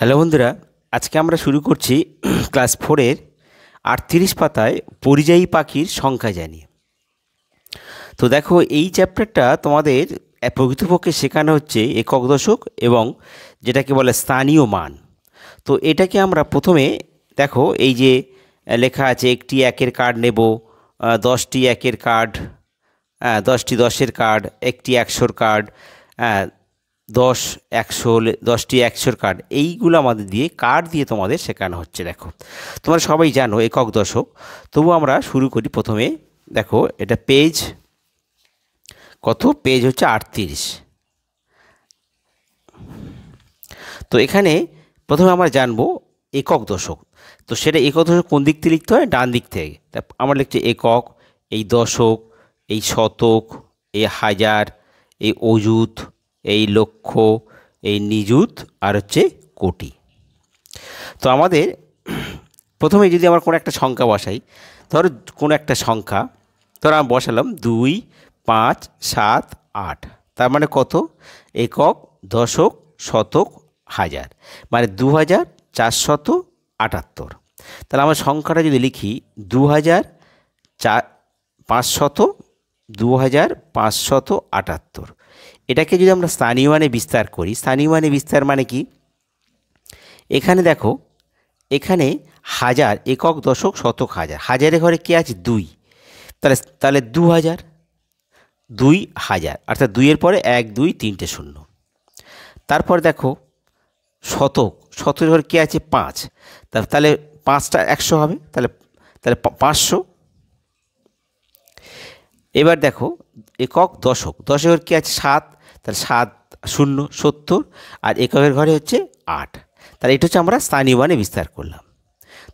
Hello বন্ধুরা, আজকে আমরা শুরু করছি ক্লাস 4-এর 38 পাতায় পরিযায়ী পাখির সংখ্যা জানিয়ে। তো দেখো, এই চ্যাপ্টারটা তোমাদের প্রকৃতপক্ষে শেখানো হচ্ছে একক দশক এবং যেটাকে বলে স্থানীয় মান। তো এটাকে আমরা প্রথমে দেখো, এই যে লেখা আছে একটি একের কার্ড নেব, 10টি একের কার্ড, 10টি 10-এর কার্ড, একটি 100-র কার্ড, 10 100, 10টি 100-র কার্ড, এইগুলো আমাদের দিয়ে কার্ড দিয়ে তোমাদের শেখানো হচ্ছে। দেখো, তোমরা সবাই জানো একক দশক, তবু আমরা শুরু করি প্রথমে। দেখো, এটা পেজ কত? পেজ হচ্ছে 38। তো এখানে প্রথমে আমরা জানবো একক দশক। তো সেটা একক দশক কোন দিক থেকে লিখতে হয়? ডান দিক থেকে। তা আমরা লিখছি একক, এই দশক, এই শতক, এই হাজার, এই অযুত, এই লক্ষ, এই নিযুত, আর হচ্ছে কোটি। তো আমাদের প্রথমে যদি আমরা কোনো একটা সংখ্যা বসাই, ধরো কোনো একটা সংখ্যা, ধরো আমি বসালাম 2, 5, 7, 8। তার মানে কত? একক, দশক, শতক, হাজার, মানে 2478। তাহলে আমার সংখ্যাটা যদি লিখি 2578, এটাকে যদি আমরা স্থানীয় মানে বিস্তার করি, স্থানীয় মানে বিস্তার মানে কি? এখানে দেখো, এখানে হাজার, একক, দশক, শতক, হাজার, হাজারের ঘরে কে আছে? 2। তাহলে 2000, 2000, অর্থাৎ 2-এর পরে 1 2 3টে শূন্য। তারপর দেখো শতক, শতকের ঘরে কে আছে? 5। তাহলে 5টা 100 হবে, তাহলে 500। এবার দেখো একক, দশক, দশকের ঘরে কে আছে? 7, তাহলে 7 0 70, আর এককের ঘরে হচ্ছে 8। তাহলে এটা হচ্ছে আমরা স্থানীয় মানে বিস্তার করলাম।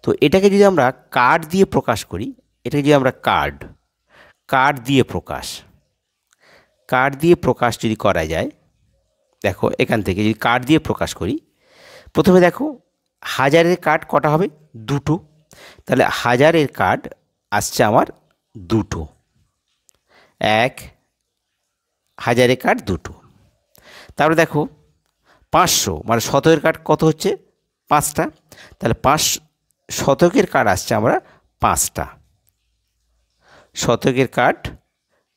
তো এটাকে যদি আমরা কার্ড দিয়ে প্রকাশ করি, এটাকে যদি আমরা কার্ড দিয়ে প্রকাশ যদি করা যায়, দেখো এখান থেকে যদি কার্ড দিয়ে প্রকাশ করি, প্রথমে দেখো হাজারের কার্ড কটা হবে? 2টো। তাহলে হাজারের কার্ড আসছে আমার 2টো, 1 হাজারের কার্ড 2টো। তারপরে দেখো 500, মানে শতকের কার্ড কত হচ্ছে? 5টা। তাহলে 5 শতকের কার্ড আসছে আমরা 5টা, শতকের কার্ড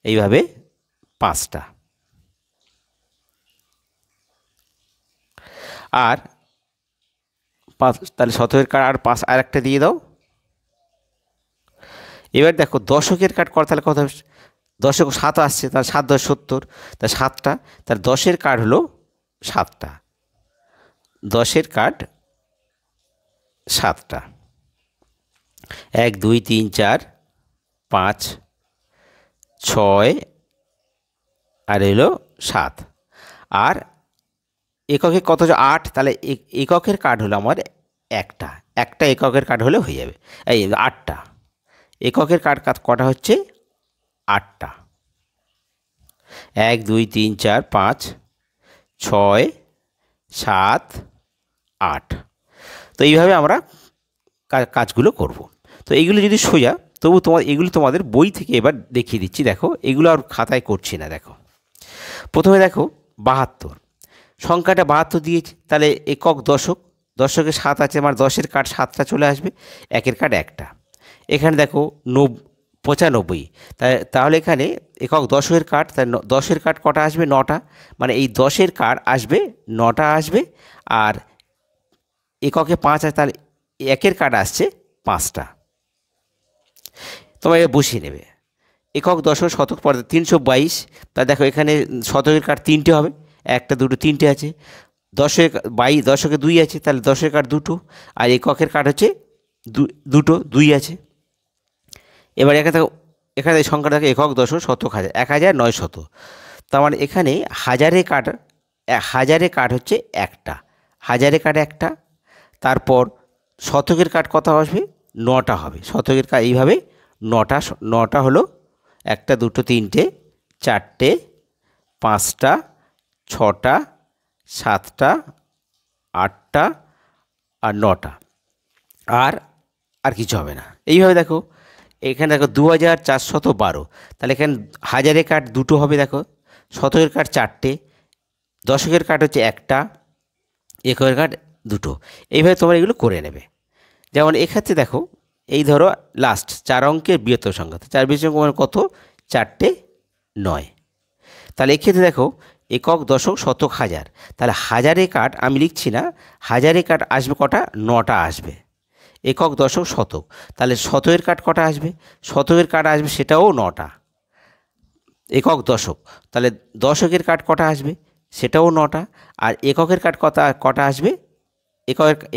এইভাবে 5টা। আর তাহলে শতকের কার্ড আর 5 আর একটা দিয়ে দাও। এবার দেখো দশকের কার্ড কত? তাহলে কত? দশক 7 আসছে, তাহলে 7 10 70, তাহলে 7টা। তাহলে 10-এর কার্ড হলো 7টা, 10-এর কার্ড 7টা, 1 2 3 4 5 6 আর এলো 7। আর এককে কত? 8। তাহলে এককের কার্ড হলো আমার একটা এককের কার্ড হলে হয়ে যাবে। এই 8টা এককের কার্ড কটা হচ্ছে? 8টা, 1 2 3 4 5 6 7 8। তো এইভাবে আমরা কাজগুলো করব। তো এইগুলো যদি সোজা, তবু এগুলো তোমাদের বই থেকে এবার দেখিয়ে দিচ্ছি। দেখো, এগুলো আর খাতায় করছি না। দেখো, প্রথমে দেখো 72, সংখ্যাটা 72 দিয়েছি। তাহলে একক, দশক, দশকের 7 আছে, আমার 10-এর কার্ড 7টা চলে আসবে, একের কার্ড একটা। এখানে দেখো 95, তাহলে এখানে একক, দশকের কার্ড, তাই 10-এর কার্ড কটা আসবে? 9টা, মানে এই 10-এর কার্ড আসবে 9টা আসবে। আর এককে 5 আছে, তাহলে একের কার্ড আসছে 5টা। তোমাকে বসিয়ে নেবে একক, দশক, শতক, পরে 322। তা দেখো এখানে শতকের কার্ড 3টে হবে, 1 2 3টে আছে। দশকে 2 আছে, তাহলে 10-এর কার্ড 2টো, আর এককের কার্ড হচ্ছে 2টো, 2 আছে। এবার এখানে সংখ্যা দেখো একক, দশক, শতক, হাজার, 1900। তার মানে এখানে হাজারের কার্ড হচ্ছে একটা, হাজারের কার্ড একটা। তারপর শতকের কার্ড কত আসবে? 9টা হবে, শতকের কার্ড এইভাবে 9টা হলো 1 2 3টে 4টে 5টা 6টা 7টা 8টা আর 9টা। আর কিছু হবে না। এইভাবে দেখো, এখানে দেখো 2412, তাহলে এখানে হাজারের কার্ড 2টো হবে। দেখো, শতকের কার্ড 4টে, দশকের কার্ড হচ্ছে একটা, এককের কার্ড দুটো। এইভাবে তোমরা এগুলো করে নেবে। যেমন এক্ষেত্রে দেখো, এই ধরো লাস্ট 4 অঙ্কের বৃহত্তর সংখ্যা, 4 বৃহত্তর সংখ্যা কত? 4টে 9। তাহলে এক্ষেত্রে দেখো একক, দশক, শতক, হাজার। তাহলে হাজারে কাঠ আমি লিখছি না, হাজারে কাঠ আসবে কটা? 9টা আসবে। একক, দশক, শতক, তাহলে শতকের কাঠ কটা আসবে? শতকের কাঠ আসবে সেটাও 9টা। একক, দশক, তাহলে দশকের কাঠ কটা আসবে? সেটাও 9টা। আর এককের কাঠ কটা আসবে?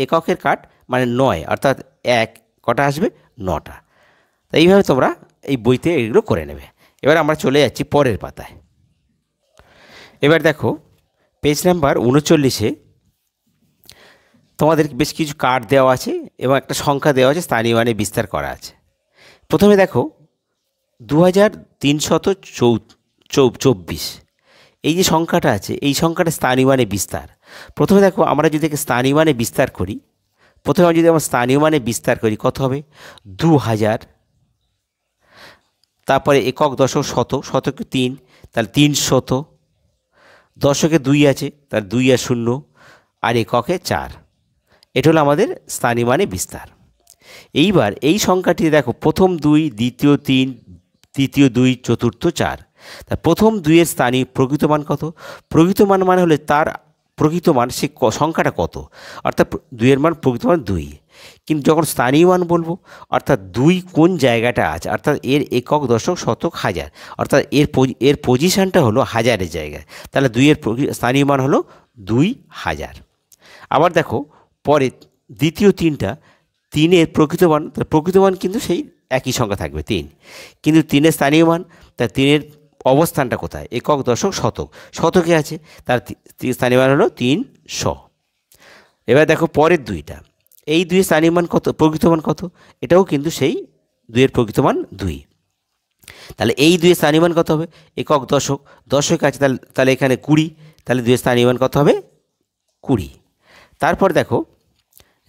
এককের কাঠ মানে 9, অর্থাৎ 1 কটা আসবে? 9টা। তো এইভাবে তোমরা এই বইতে এগুলো করে নেবে। এবার আমরা চলে যাচ্ছি পরের পাতায়। এবার দেখো পেজ নাম্বার 39-এ তোমাদের বেশ কিছু কার্ড দেওয়া আছে এবং একটা সংখ্যা দেওয়া আছে, স্থানীয় মানে বিস্তার করা আছে। প্রথমে দেখো 2324, এই যে সংখ্যাটা আছে, এই সংখ্যাটা স্থানীয় মানে বিস্তার। প্রথমে দেখো আমরা যদি স্থানীয় মানে বিস্তার করি, প্রথমে যদি আমরা স্থানীয় মানে বিস্তার করি কত হবে? 2000। তারপরে একক, দশক, শতক, শতকে 3, তাহলে 300। দশকে 2 আছে, তার 2 আর 0, আর এককে 4। এটা হলো আমাদের স্থানীয় মানে বিস্তার। এইবার এই সংখ্যাটি দেখো প্রথম 2, দ্বিতীয় 3, তৃতীয় 2, চতুর্থ 4। তা প্রথম 2-এর স্থানীয় প্রকৃত মান কত? প্রকৃত মান মানে হলে তার প্রকৃত মান সে সংখ্যাটা কত, অর্থাৎ 2-এর মান প্রকৃত মান 2। কিন্তু যখন স্থানীয় মান বলবো, অর্থাৎ 2 কোন জায়গাটা আছে, অর্থাৎ এর একক, দশক, শতক, হাজার, অর্থাৎ এর পজিশানটা হলো হাজারের জায়গায়, তাহলে 2-এর স্থানীয় মান হলো 2000। আবার দেখো পরে দ্বিতীয় 3টা, 3-এর প্রকৃত মান, তার প্রকৃত মান কিন্তু সেই একই সংখ্যা থাকবে 3, কিন্তু 3-এর স্থানীয় মান, তার 3-এর অবস্থানটা কোথায়? একক, দশক, শতক, শতকে আছে, তার স্থানীয় মান হলো 300। এবার দেখো পরের 2টা, এই 2-এর স্থানীয় মান কত, প্রকৃত মান কত? এটাও কিন্তু সেই 2-এর প্রকৃত মান 2। তাহলে এই 2-এর স্থানীয় মান কত হবে? একক, দশক, দশক আছে, তাহলে এখানে 20, তাহলে 2-এর স্থানীয় মান কত হবে? 20। তারপর দেখো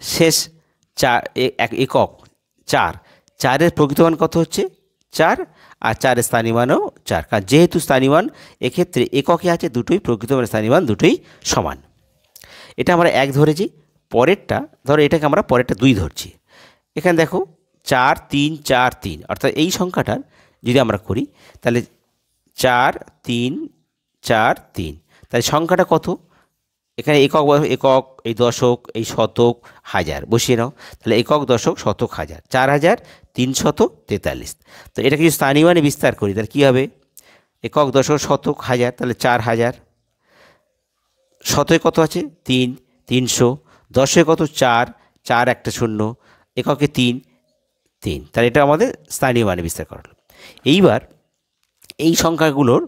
শেষ 4, একক 4, 4-এর প্রকৃত মান কত হচ্ছে? 4, আর 4-এর স্থানীয় মানও 4, কারণ যেহেতু স্থানীয় মান এক্ষেত্রে এককে আছে, দুটোই প্রকৃত মান স্থানীয় মান দুটোই সমান। এটা আমরা 1 ধরেছি। পরেরটা ধরো, এটাকে আমরা পরেরটা 2 ধরছি। এখানে দেখো 4 3 4 3, অর্থাৎ এই সংখ্যাটার যদি আমরা করি তাহলে 4 3 4 3, তাহলে সংখ্যাটা কত? এখানে একক, এই দশক, এই শতক, হাজার বসিয়ে নাও। তাহলে একক, দশক, শতক, হাজার, 4343। তো এটা কিছু স্থানীয় মানে বিস্তার করি, তাহলে কী হবে? একক, দশক, শতক, হাজার, তাহলে 4000। শতকে কত আছে? 3, 300। দশকে কত? 4, 4 একটা 0, এককে 3, 3। তাহলে এটা আমাদের স্থানীয় মানে বিস্তার করা হলো। এইবার এই সংখ্যাগুলোর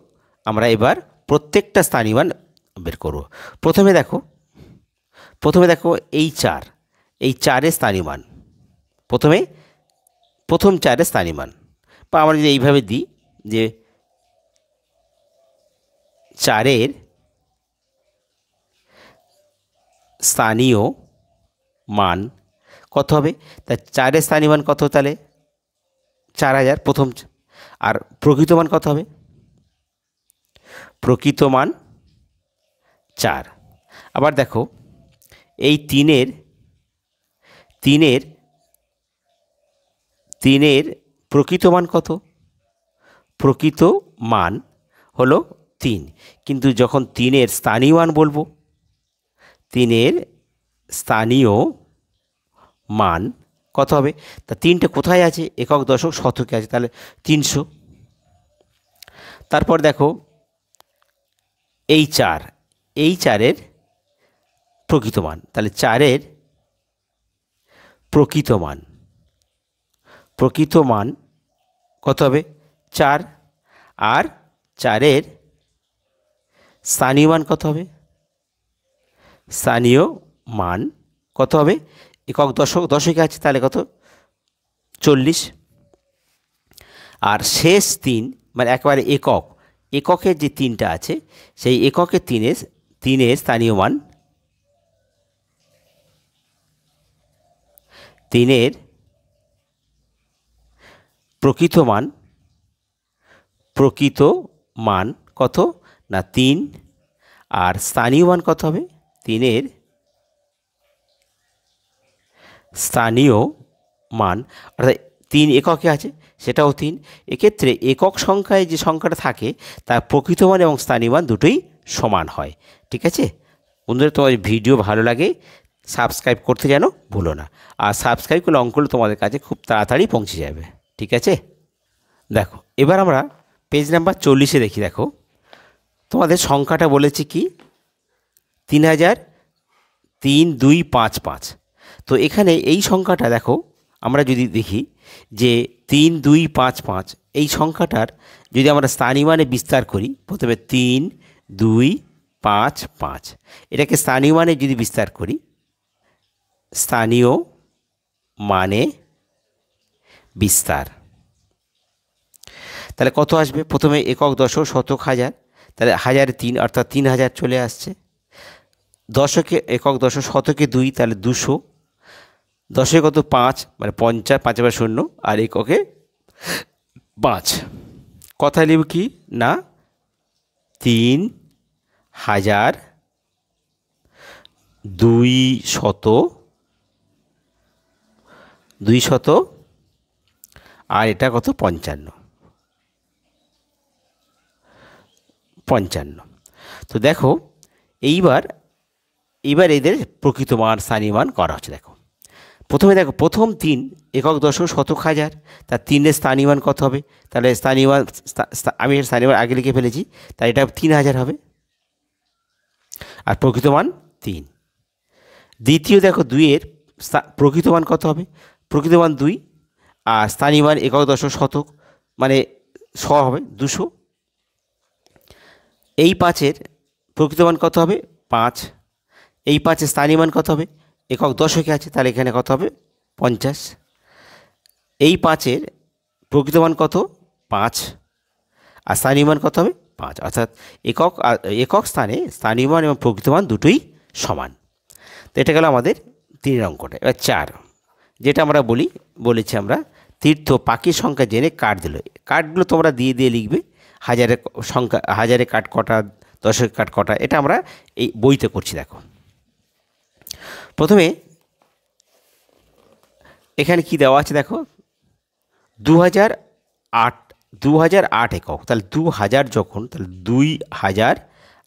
আমরা এবার প্রত্যেকটা স্থানীয় মান বের করব। প্রথমে দেখো এই 4, এই 4-এর স্থানীয় মান, প্রথম 4-এর স্থানীয় মান, বা আমরা যদি এইভাবে দিই যে 4-এর স্থানীয় মান কত হবে? তা 4-এর স্থানীয় মান কত? তাহলে 4000 প্রথম। আর প্রকৃত মান কত হবে? প্রকৃত মান 4। আবার দেখো এই 3-এর প্রকৃত মান কত? প্রকৃত মান হলো 3, কিন্তু যখন 3-এর স্থানীয় মান বলবো, 3-এর স্থানীয় মান কত হবে? তা 3টে কোথায় আছে? একক, দশক, শতকে আছে, তাহলে 300। তারপর দেখো এই 4-এর প্রকৃত মান, তাহলে 4-এর প্রকৃত মান কত হবে? 4। আর 4-এর স্থানীয় মান কত হবে? স্থানীয় মান কত হবে? একক, দশকে আছে, তাহলে কত? 40। আর শেষ 3 মানে একেবারে এককের যে 3টা আছে, সেই এককের 3-এর স্থানীয় মান, 3-এর প্রকৃত মান কত? না 3। আর স্থানীয় মান কত হবে? 3-এর স্থানীয় মান অর্থাৎ 3 এককে আছে, সেটাও 3। এক্ষেত্রে একক সংখ্যায় যে সংখ্যাটা থাকে তার প্রকৃত মান এবং স্থানীয় মান দুটোই সমান হয়। ঠিক আছে বন্ধুরা, তোমার ভিডিও ভালো লাগে সাবস্ক্রাইব করতে যেন ভুলো না, আর সাবস্ক্রাইব করলে অঙ্কগুলো তোমাদের কাছে খুব তাড়াতাড়ি পৌঁছে যাবে। ঠিক আছে, দেখো এবার আমরা পেজ নাম্বার 40-এ দেখি। দেখো তোমাদের সংখ্যাটা বলেছি কি 3000-3255। তো এখানে এই সংখ্যাটা দেখো, আমরা যদি দেখি যে 3255 এই সংখ্যাটার যদি আমরা স্থানীয় মানে বিস্তার করি, প্রথমে 3255 এটাকে স্থানীয় মানে যদি বিস্তার করি, স্থানীয় মানে বিস্তার, তাহলে কত আসবে? প্রথমে একক, দশক, শতক, হাজার, তাহলে 1000-3 অর্থাৎ 3000 চলে আসছে। দশকে একক, দশক, শতকে 2 তাহলে 200, দশকে কত 5 মানে 50, 5 বার 0, আর এককে 5। কথায় লিখব কি না 3200 আর এটা কত 55। তো দেখো এইবার এদের প্রকৃত মান স্থানীয় মান করা হচ্ছে। দেখো প্রথমে দেখো প্রথম 3 একক, দশক, শতক, হাজার, তার 3-এর স্থানীয় মান কত হবে? তাহলে স্থানীয় মান আমি স্থানীয় মান আগে লিখে ফেলেছি, তাই এটা 3000 হবে, আর প্রকৃত মান 3। দ্বিতীয় দেখো 2-এর প্রকৃত মান কত হবে? প্রকৃত মান 2, আর স্থানীয় মান একক, দশক, শতক মানে 100 হবে 200। এই 5-এর প্রকৃত মান কত হবে? 5। এই 5-এর স্থানীয় মান কত হবে? একক, দশকে আছে, তাহলে এখানে কত হবে? 50। এই 5-এর প্রকৃত মান কত? 5, আর স্থানীয় মান কত হবে? 5, অর্থাৎ একক স্থানে স্থানীয় মান এবং প্রকৃত মান দুটোই সমান। তো এটা গেল আমাদের 3 অঙ্কটা। এবার 4, যেটা আমরা বলেছি আমরা তীর্থ পাখির সংখ্যা জেনে কার্ড দিল। কার্ডগুলো তোমরা দিয়ে লিখবে, হাজারের সংখ্যা, হাজারে কাঠ কটা, দশকে কাঠ কটা, এটা আমরা এই বইতে করছি। দেখো প্রথমে এখানে কি দেওয়া আছে? দেখো 2008 একক, তাহলে 2000 যখন, তাহলে 2000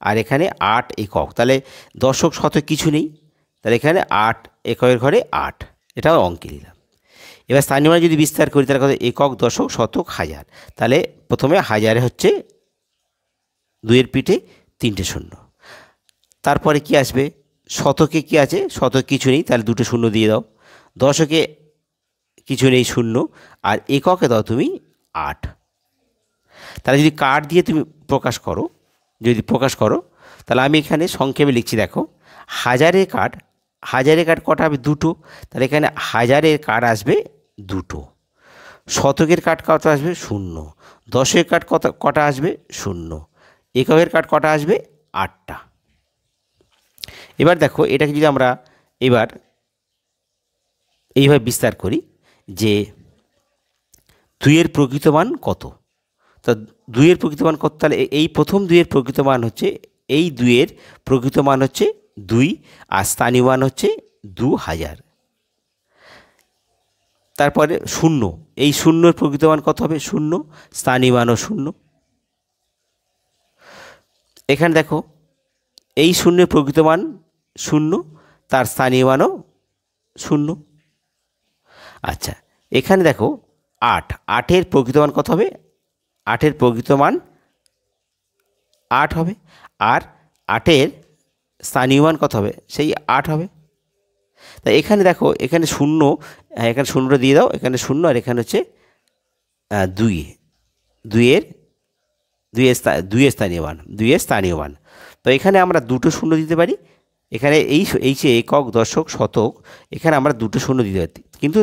আর এখানে 8 একক, তাহলে দশক, শতক কিছু নেই, তাহলে এখানে 8 এককের ঘরে 8, এটাও অঙ্কে নিলাম। এবার স্থানীয় মান যদি বিস্তার করি তাহলে কত? একক, দশক, শতক, হাজার, তাহলে প্রথমে হাজারে হচ্ছে 2-এর পিঠে 3টে শূন্য, তারপরে কি আসবে? শতকে কি আছে? শতক কিছু নেই, তাহলে 2টে শূন্য দিয়ে দাও। দশকে কিছু নেই, 0, আর এককে দাও তুমি 8। তাহলে যদি কার্ড দিয়ে তুমি প্রকাশ করো, তাহলে আমি এখানে সংক্ষেপে লিখছি। দেখো হাজারের কার্ড কটা হবে? 2টো, তাহলে এখানে হাজারের কার্ড আসবে 2টো। শতকের কার্ড কত আসবে? 0। দশের কার্ড কটা আসবে? 0। এককের কার্ড কটা আসবে? 8টা। এবার দেখো এটাকে যদি আমরা এবার এইভাবে বিস্তার করি যে 2-এর প্রকৃত মান কত, তো 2-এর প্রকৃত মান কত? তাহলে এই প্রথম 2-এর প্রকৃত মান হচ্ছে, এই 2-এর প্রকৃত মান হচ্ছে 2, আর স্থানীয় মান হচ্ছে 2000। তারপরে 0, এই 0-এর প্রকৃত মান কত হবে? 0, স্থানীয় মানও 0। এখানে দেখো এই 0-এর প্রকৃত মান 0, তার স্থানীয় মানও 0। আচ্ছা এখানে দেখো 8-এর প্রকৃত মান কত হবে? 8-এর প্রকৃত মান 8 হবে, আর 8-এর স্থানীয় মান কত হবে? সেই 8 হবে। তাই এখানে দেখো এখানে 0, এখানে 0টা দিয়ে দাও, এখানে 0, আর এখানে হচ্ছে 2-এর স্থানীয় মান। তো এখানে আমরা 2টো শূন্য দিতে পারি, এখানে এই যে একক, দশক, শতক, এখানে আমরা 2টো শূন্য দিতে পারি, কিন্তু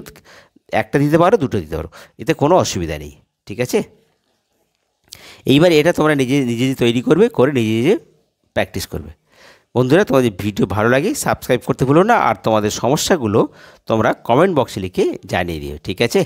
একটা দিতে পারো, 2টো দিতে পারো, এতে কোনো অসুবিধা নেই। ঠিক আছে, এইবার এটা তোমরা নিজে তৈরি করবে, করে নিজে প্র্যাকটিস করবে। বন্ধুরা, তোমাদের ভিডিও ভালো লাগে সাবস্ক্রাইব করতে ভুলো না, আর তোমাদের সমস্যাগুলো তোমরা কমেন্ট বক্সে লিখে জানিয়ে দিও। ঠিক আছে।